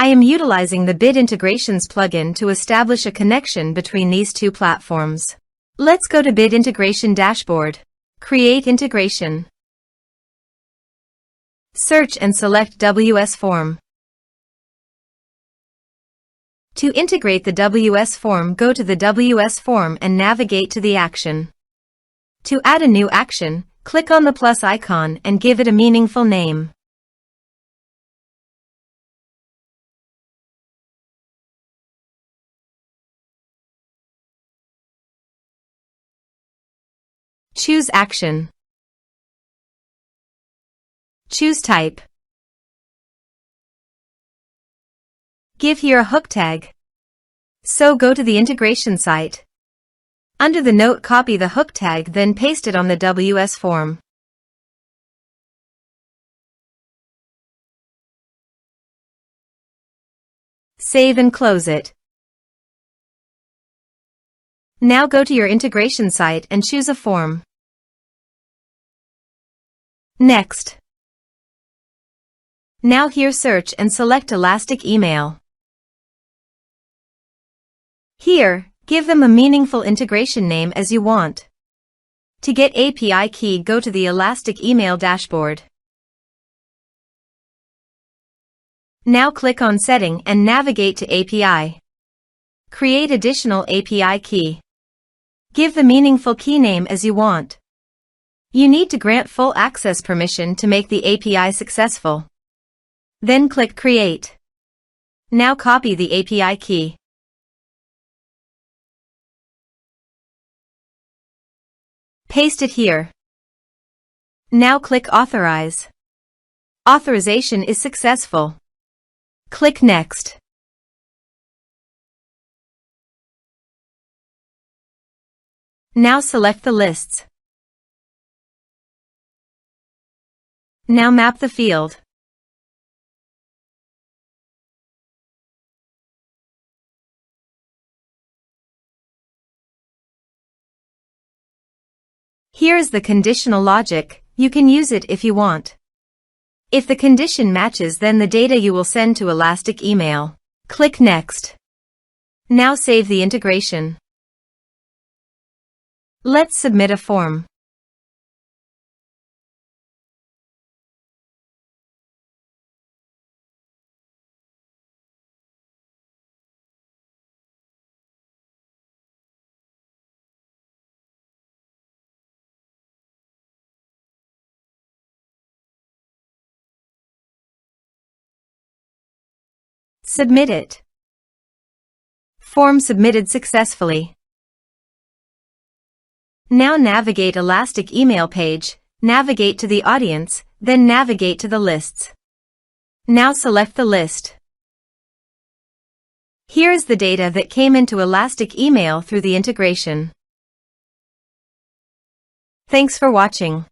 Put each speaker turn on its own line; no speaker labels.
I am utilizing the Bid Integrations plugin to establish a connection between these two platforms. Let's go to Bid Integration Dashboard. Create integration. Search and select WS Form. To integrate the WS Form, go to the WS Form and navigate to the action. To add a new action, click on the plus icon and give it a meaningful name. Choose action. Choose type. Give here a hook tag. So go to the integration site. Under the note, copy the hook tag, then paste it on the WS Form. Save and close it. Now go to your integration site and choose a form. Next. Now here search and select Elastic Email. Here, give them a meaningful integration name as you want. To get API key, go to the Elastic Email dashboard. Now click on Setting and navigate to API. Create additional API key. Give the meaningful key name as you want. You need to grant full access permission to make the API successful. Then click Create. Now copy the API key. Paste it here. Now click Authorize. Authorization is successful. Click Next. Now select the lists. Now map the field. Here is the conditional logic. You can use it if you want. If the condition matches, then the data you will send to Elastic Email. Click Next. Now save the integration. Let's submit a form. Submit it. Form submitted successfully. Now navigate Elastic Email page, navigate to the audience, then navigate to the lists. Now select the list. Here is the data that came into Elastic Email through the integration. Thanks for watching.